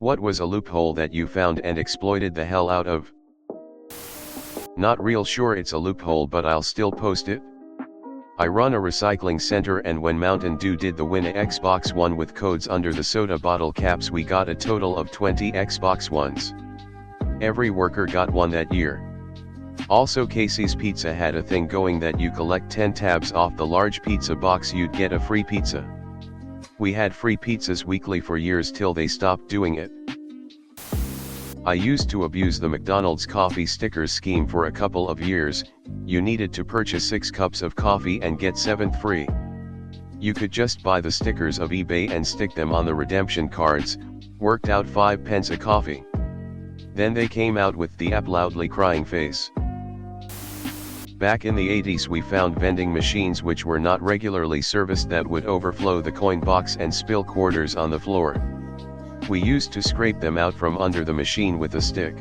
What was a loophole that you found and exploited the hell out of? Not real sure it's a loophole, but I'll still post it. I run a recycling center, and when Mountain Dew did the Win a Xbox One with codes under the soda bottle caps, we got a total of 20 Xbox Ones. Every worker got one that year. Also, Casey's Pizza had a thing going that you collect 10 tabs off the large pizza box, you'd get a free pizza. We had free pizzas weekly for years till they stopped doing it. I used to abuse the McDonald's coffee stickers scheme for a couple of years. You needed to purchase 6 cups of coffee and get 7th free. You could just buy the stickers of eBay and stick them on the redemption cards, worked out 5 pence a coffee. Then they came out with the app loudly crying face. Back in the 80s we found vending machines which were not regularly serviced that would overflow the coin box and spill quarters on the floor. We used to scrape them out from under the machine with a stick.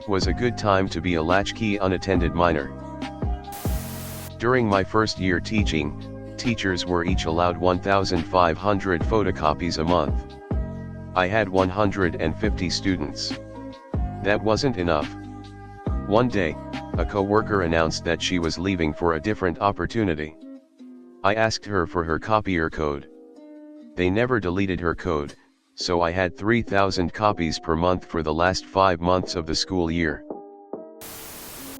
Was a good time to be a latchkey unattended minor. During my first year teaching, teachers were each allowed 1,500 photocopies a month. I had 150 students. That wasn't enough. One day, a co-worker announced that she was leaving for a different opportunity. I asked her for her copier code. They never deleted her code, so I had 3,000 copies per month for the last 5 months of the school year.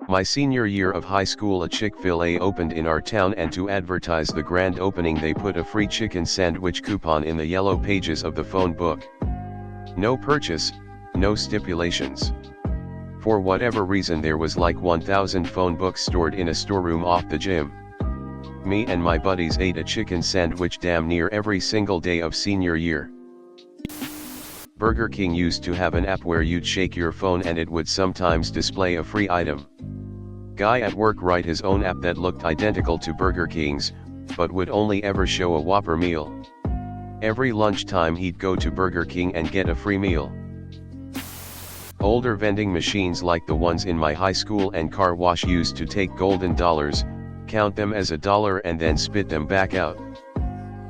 My senior year of high school, a Chick-fil-A opened in our town, and to advertise the grand opening they put a free chicken sandwich coupon in the yellow pages of the phone book. No purchase, no stipulations. For whatever reason there was like 1,000 phone books stored in a storeroom off the gym. Me and my buddies ate a chicken sandwich damn near every single day of senior year. Burger King used to have an app where you'd shake your phone and it would sometimes display a free item. Guy at work write his own app that looked identical to Burger King's, but would only ever show a Whopper meal. Every lunchtime he'd go to Burger King and get a free meal. Older vending machines like the ones in my high school and car wash used to take golden dollars, count them as $1 and then spit them back out.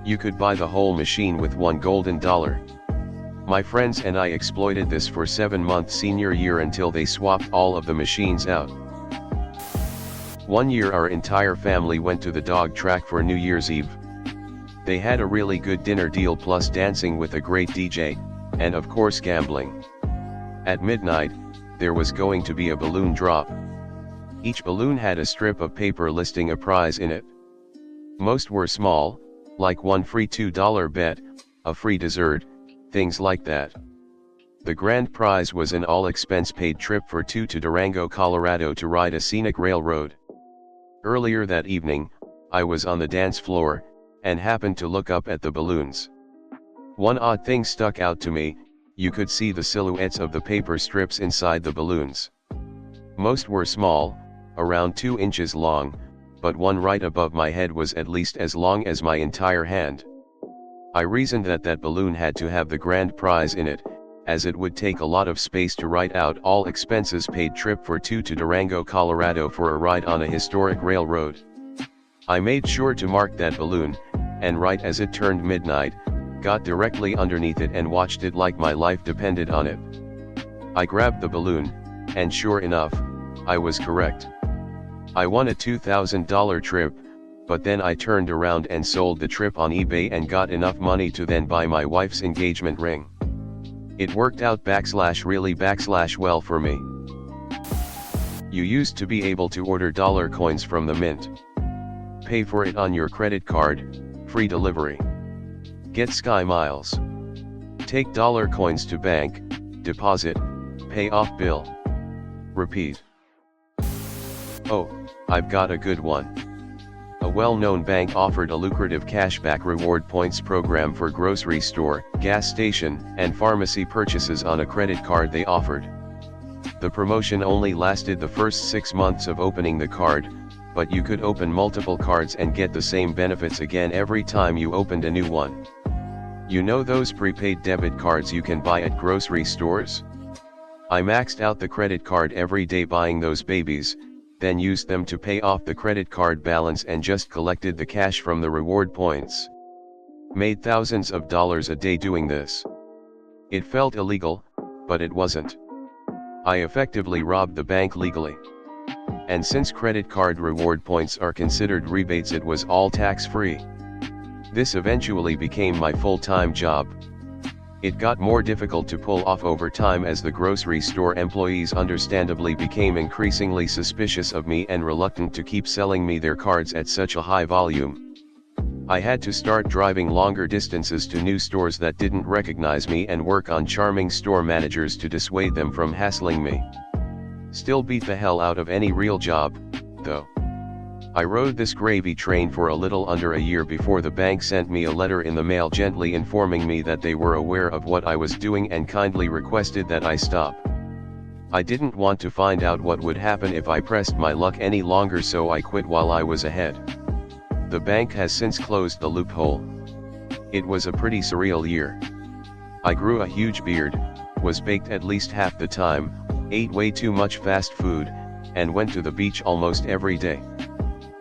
You could buy the whole machine with $1 golden. My friends and I exploited this for 7 months senior year until they swapped all of the machines out. One year our entire family went to the dog track for New Year's Eve. They had a really good dinner deal plus dancing with a great DJ, and of course gambling. At midnight, there was going to be a balloon drop. Each balloon had a strip of paper listing a prize in it. Most were small, like one free $2 bet, a free dessert, things like that. The grand prize was an all-expense-paid trip for 2 to Durango, Colorado to ride a scenic railroad. Earlier that evening, I was on the dance floor, and happened to look up at the balloons. One odd thing stuck out to me: you could see the silhouettes of the paper strips inside the balloons. Most were small, around 2 inches long, but one right above my head was at least as long as my entire hand. I reasoned that that balloon had to have the grand prize in it, as it would take a lot of space to write out all expenses paid trip for 2 to Durango, Colorado for a ride on a historic railroad. I made sure to mark that balloon, and right as it turned midnight, got directly underneath it and watched it like my life depended on it. I grabbed the balloon, and sure enough, I was correct. I won a $2,000 trip, but then I turned around and sold the trip on eBay and got enough money to then buy my wife's engagement ring. It worked out really well for me. You used to be able to order dollar coins from the mint. Pay for it on your credit card, free delivery. Get Sky Miles. Take dollar coins to bank, deposit, pay off bill. Repeat. Oh, I've got a good one. A well-known bank offered a lucrative cashback reward points program for grocery store, gas station, and pharmacy purchases on a credit card they offered. The promotion only lasted the first 6 months of opening the card, but you could open multiple cards and get the same benefits again every time you opened a new one. You know those prepaid debit cards you can buy at grocery stores? I maxed out the credit card every day buying those babies, then used them to pay off the credit card balance and just collected the cash from the reward points. Made thousands of dollars a day doing this. It felt illegal, but it wasn't. I effectively robbed the bank legally. And since credit card reward points are considered rebates, it was all tax-free. This eventually became my full-time job. It got more difficult to pull off over time as the grocery store employees understandably became increasingly suspicious of me and reluctant to keep selling me their cards at such a high volume. I had to start driving longer distances to new stores that didn't recognize me and work on charming store managers to dissuade them from hassling me. Still beat the hell out of any real job, though. I rode this gravy train for a little under a year before the bank sent me a letter in the mail gently informing me that they were aware of what I was doing and kindly requested that I stop. I didn't want to find out what would happen if I pressed my luck any longer, so I quit while I was ahead. The bank has since closed the loophole. It was a pretty surreal year. I grew a huge beard, was baked at least half the time, ate way too much fast food, and went to the beach almost every day.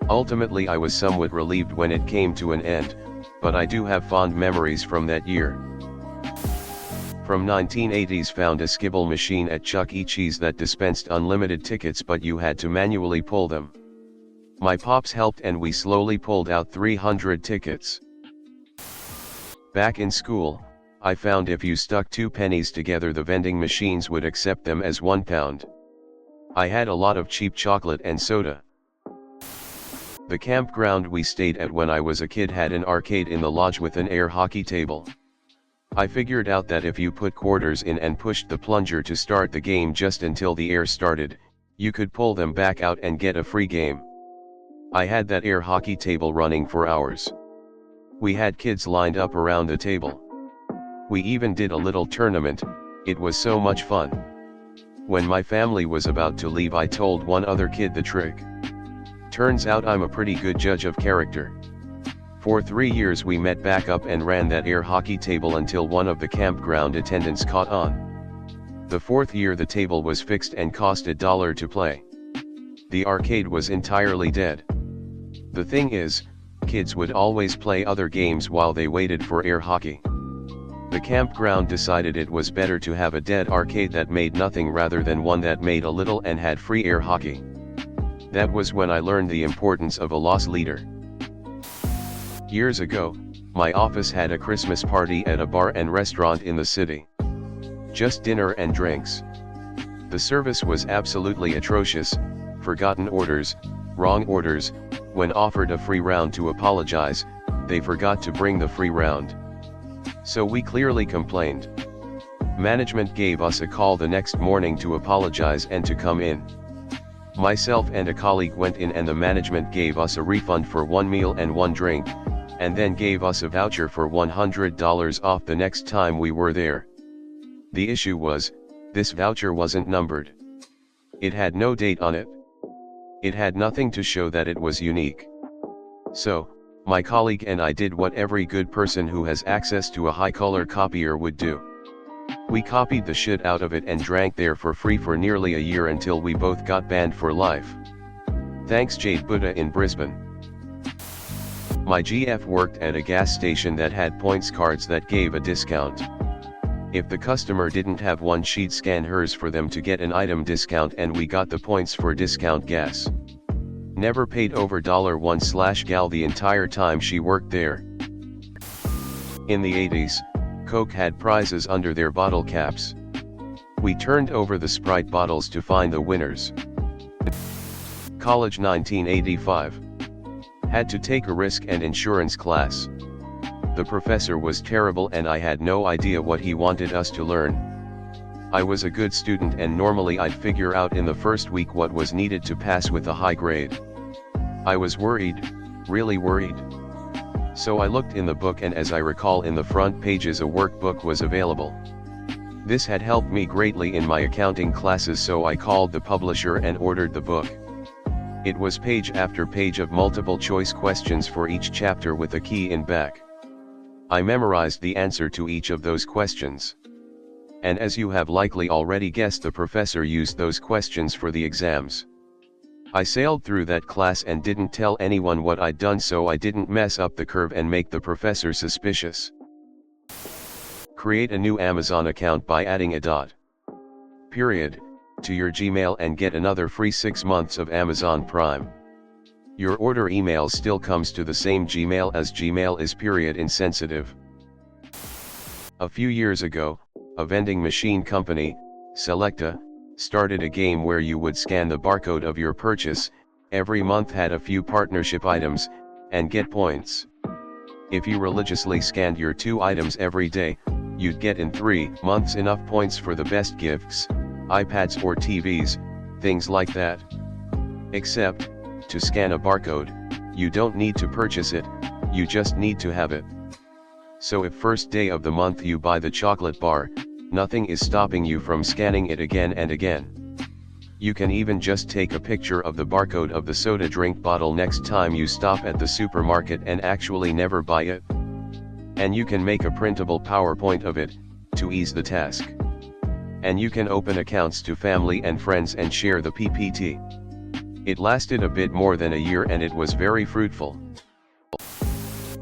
Ultimately, I was somewhat relieved when it came to an end, but I do have fond memories from that year. From 1980s, found a skibble machine at Chuck E. Cheese that dispensed unlimited tickets, but you had to manually pull them. My pops helped and we slowly pulled out 300 tickets. Back in school, I found if you stuck 2 pennies together, the vending machines would accept them as £1. I had a lot of cheap chocolate and soda. The campground we stayed at when I was a kid had an arcade in the lodge with an air hockey table. I figured out that if you put quarters in and pushed the plunger to start the game just until the air started, you could pull them back out and get a free game. I had that air hockey table running for hours. We had kids lined up around the table. We even did a little tournament. It was so much fun. When my family was about to leave, I told one other kid the trick. Turns out I'm a pretty good judge of character. For 3 years we met back up and ran that air hockey table until one of the campground attendants caught on. The 4th year the table was fixed and cost $1 to play. The arcade was entirely dead. The thing is, kids would always play other games while they waited for air hockey. The campground decided it was better to have a dead arcade that made nothing rather than one that made a little and had free air hockey. That was when I learned the importance of a loss leader. Years ago, my office had a Christmas party at a bar and restaurant in the city. Just dinner and drinks. The service was absolutely atrocious, forgotten orders, wrong orders. When offered a free round to apologize, they forgot to bring the free round. So we clearly complained. Management gave us a call the next morning to apologize and to come in. Myself and a colleague went in and the management gave us a refund for 1 meal and 1 drink, and then gave us a voucher for $100 off the next time we were there. The issue was, this voucher wasn't numbered. It had no date on it. It had nothing to show that it was unique. So, my colleague and I did what every good person who has access to a high-color copier would do. We copied the shit out of it and drank there for free for nearly a year until we both got banned for life. Thanks Jade Buddha in Brisbane. My GF worked at a gas station that had points cards that gave a discount. If the customer didn't have one, she'd scan hers for them to get an item discount and we got the points for discount gas. Never paid over $1/gal the entire time she worked there. In the 80s, Coke had prizes under their bottle caps. We turned over the Sprite bottles to find the winners. College 1985. Had to take a risk and insurance class. The professor was terrible and I had no idea what he wanted us to learn. I was a good student and normally I'd figure out in the first week what was needed to pass with a high grade. I was worried, really worried. So I looked in the book and as I recall in the front pages a workbook was available. This had helped me greatly in my accounting classes, so I called the publisher and ordered the book. It was page after page of multiple choice questions for each chapter with a key in back. I memorized the answer to each of those questions. And as you have likely already guessed, the professor used those questions for the exams. I sailed through that class and didn't tell anyone what I'd done so I didn't mess up the curve and make the professor suspicious. Create a new Amazon account by adding a period to your Gmail and get another free 6 months of Amazon Prime. Your order email still comes to the same Gmail as Gmail is period insensitive. A few years ago, a vending machine company, Selecta, started a game where you would scan the barcode of your purchase, every month had a few partnership items, and get points. If you religiously scanned your 2 items every day, you'd get in 3 months enough points for the best gifts, iPads or TVs, things like that. Except, to scan a barcode, you don't need to purchase it, you just need to have it. So if first day of the month you buy the chocolate bar, nothing is stopping you from scanning it again and again. You can even just take a picture of the barcode of the soda drink bottle next time you stop at the supermarket and actually never buy it. And you can make a printable PowerPoint of it, to ease the task. And you can open accounts to family and friends and share the PPT. It lasted a bit more than a year and it was very fruitful.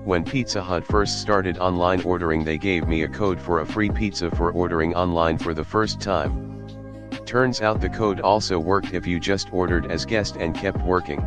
When Pizza Hut first started online ordering, they gave me a code for a free pizza for ordering online for the first time. Turns out the code also worked if you just ordered as guest and kept working.